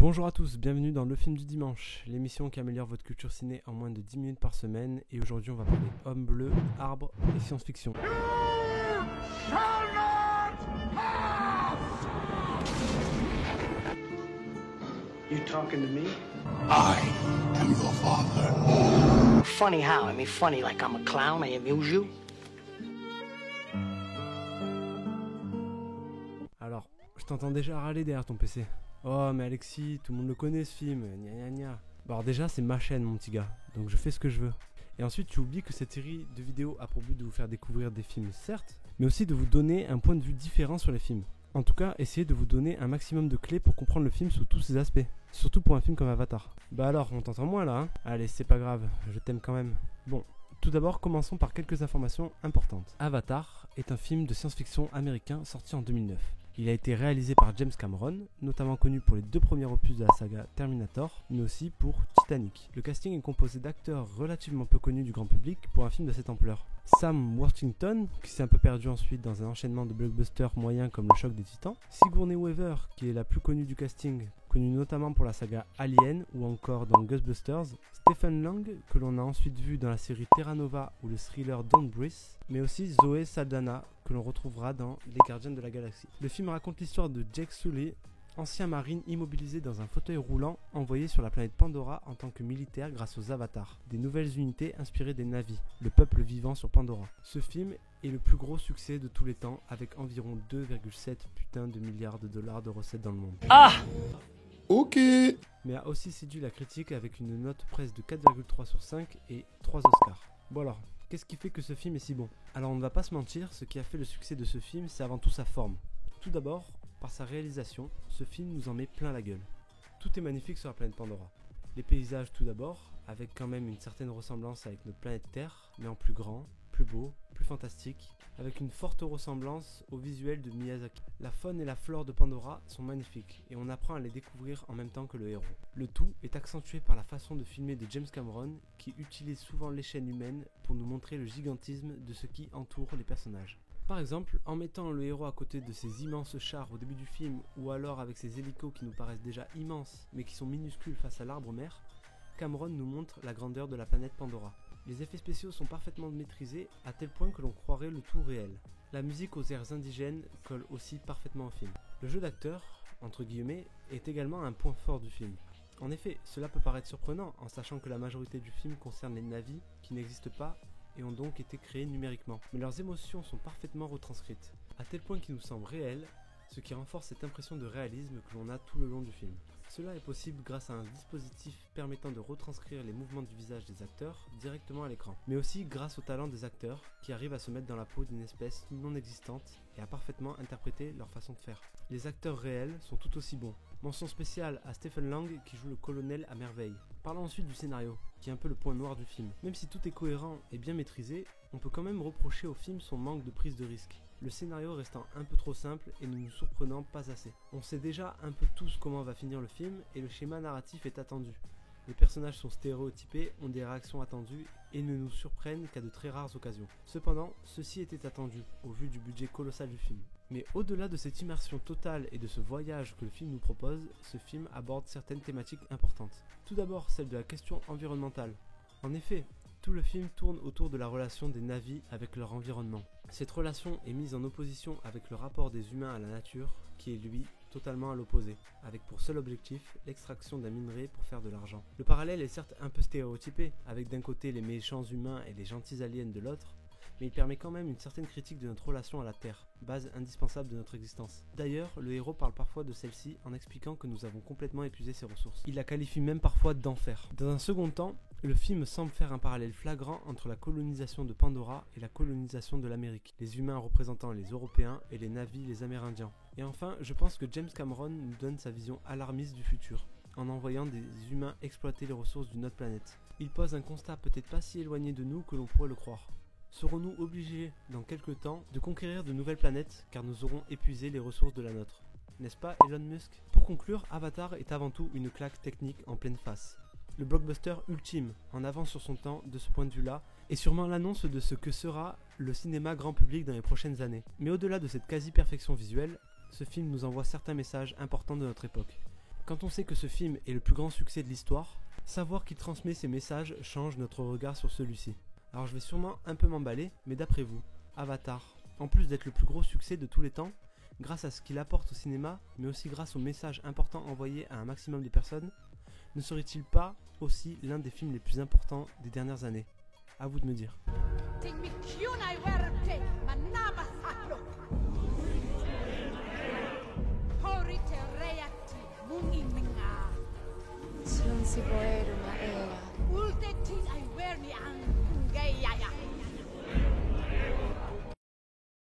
Bonjour à tous, bienvenue dans Le Film du Dimanche, l'émission qui améliore votre culture ciné en moins de 10 minutes par semaine. Et aujourd'hui on va parler Homme bleu, arbre et science-fiction. You talking to me? I am your father. Funny how? I mean, funny like I'm a clown, I amuse you? Alors, je t'entends déjà râler derrière ton PC. Oh mais Alexis, tout le monde le connaît ce film, gna gna gna. Bon alors déjà c'est ma chaîne mon petit gars, donc je fais ce que je veux. Et ensuite tu oublies que cette série de vidéos a pour but de vous faire découvrir des films certes, mais aussi de vous donner un point de vue différent sur les films. En tout cas, essayez de vous donner un maximum de clés pour comprendre le film sous tous ses aspects. Surtout pour un film comme Avatar. Bah alors, on t'entend moins là, hein? Allez, c'est pas grave, je t'aime quand même. Bon, tout d'abord, commençons par quelques informations importantes. Avatar est un film de science-fiction américain sorti en 2009. Il a été réalisé par James Cameron, notamment connu pour les deux premiers opus de la saga Terminator, mais aussi pour Titanic. Le casting est composé d'acteurs relativement peu connus du grand public pour un film de cette ampleur. Sam Worthington, qui s'est un peu perdu ensuite dans un enchaînement de blockbusters moyens comme Le Choc des Titans. Sigourney Weaver, qui est la plus connue du casting, connue notamment pour la saga Alien ou encore dans Ghostbusters. Stephen Lang, que l'on a ensuite vu dans la série Terra Nova ou le thriller Don't Breathe, mais aussi Zoe Saldana, que l'on retrouvera dans Les Gardiens de la Galaxie. Le film raconte l'histoire de Jake Sully, ancien marine immobilisé dans un fauteuil roulant envoyé sur la planète Pandora en tant que militaire grâce aux avatars, des nouvelles unités inspirées des Na'vi, le peuple vivant sur Pandora. Ce film est le plus gros succès de tous les temps avec environ 2,7 putains de milliards de dollars de recettes dans le monde. Ok. Mais a aussi séduit la critique avec une note presse de 4,3 sur 5 et 3 Oscars. Bon alors, qu'est-ce qui fait que ce film est si bon? Alors on ne va pas se mentir, ce qui a fait le succès de ce film, c'est avant tout sa forme. Tout d'abord, par sa réalisation, ce film nous en met plein la gueule. Tout est magnifique sur la planète Pandora. Les paysages tout d'abord, avec quand même une certaine ressemblance avec notre planète Terre, mais en plus grand, plus beau, plus fantastique, avec une forte ressemblance au visuel de Miyazaki. La faune et la flore de Pandora sont magnifiques, et on apprend à les découvrir en même temps que le héros. Le tout est accentué par la façon de filmer de James Cameron, qui utilise souvent l'échelle humaine pour nous montrer le gigantisme de ce qui entoure les personnages. Par exemple, en mettant le héros à côté de ces immenses chars au début du film, ou alors avec ces hélicos qui nous paraissent déjà immenses, mais qui sont minuscules face à l'arbre-mère, Cameron nous montre la grandeur de la planète Pandora. Les effets spéciaux sont parfaitement maîtrisés à tel point que l'on croirait le tout réel. La musique aux airs indigènes colle aussi parfaitement au film. Le jeu d'acteur, entre guillemets, est également un point fort du film. En effet, cela peut paraître surprenant en sachant que la majorité du film concerne les Na'vi qui n'existent pas et ont donc été créés numériquement. Mais leurs émotions sont parfaitement retranscrites, à tel point qu'ils nous semblent réels, ce qui renforce cette impression de réalisme que l'on a tout le long du film. Cela est possible grâce à un dispositif permettant de retranscrire les mouvements du visage des acteurs directement à l'écran, mais aussi grâce au talent des acteurs qui arrivent à se mettre dans la peau d'une espèce non existante et à parfaitement interpréter leur façon de faire. Les acteurs réels sont tout aussi bons. Mention spéciale à Stephen Lang qui joue le colonel à merveille. Parlons ensuite du scénario, qui est un peu le point noir du film. Même si tout est cohérent et bien maîtrisé, on peut quand même reprocher au film son manque de prise de risque. Le scénario restant un peu trop simple et ne nous surprenant pas assez. On sait déjà un peu tous comment va finir le film et le schéma narratif est attendu. Les personnages sont stéréotypés, ont des réactions attendues et ne nous surprennent qu'à de très rares occasions. Cependant, ceci était attendu, au vu du budget colossal du film. Mais au-delà de cette immersion totale et de ce voyage que le film nous propose, ce film aborde certaines thématiques importantes. Tout d'abord, celle de la question environnementale. En effet, tout le film tourne autour de la relation des Na'vi avec leur environnement. Cette relation est mise en opposition avec le rapport des humains à la nature, qui est lui totalement à l'opposé, avec pour seul objectif l'extraction d'un minerai pour faire de l'argent. Le parallèle est certes un peu stéréotypé, avec d'un côté les méchants humains et les gentils aliens de l'autre, mais il permet quand même une certaine critique de notre relation à la Terre, base indispensable de notre existence. D'ailleurs, le héros parle parfois de celle-ci en expliquant que nous avons complètement épuisé ses ressources. Il la qualifie même parfois d'enfer. Dans un second temps, le film semble faire un parallèle flagrant entre la colonisation de Pandora et la colonisation de l'Amérique, les humains représentant les Européens et les Na'vi les Amérindiens. Et enfin, je pense que James Cameron nous donne sa vision alarmiste du futur, en envoyant des humains exploiter les ressources d'une autre planète. Il pose un constat peut-être pas si éloigné de nous que l'on pourrait le croire. Serons-nous obligés, dans quelques temps, de conquérir de nouvelles planètes car nous aurons épuisé les ressources de la nôtre? N'est-ce pas Elon Musk? Pour conclure, Avatar est avant tout une claque technique en pleine face. Le blockbuster ultime, en avance sur son temps de ce point de vue-là, est sûrement l'annonce de ce que sera le cinéma grand public dans les prochaines années. Mais au-delà de cette quasi-perfection visuelle, ce film nous envoie certains messages importants de notre époque. Quand on sait que ce film est le plus grand succès de l'histoire, savoir qu'il transmet ses messages change notre regard sur celui-ci. Alors je vais sûrement un peu m'emballer, mais d'après vous, Avatar, en plus d'être le plus gros succès de tous les temps, grâce à ce qu'il apporte au cinéma, mais aussi grâce aux messages importants envoyés à un maximum de personnes, ne serait-il pas aussi l'un des films les plus importants des dernières années? À vous de me dire. Silong si Boero na era.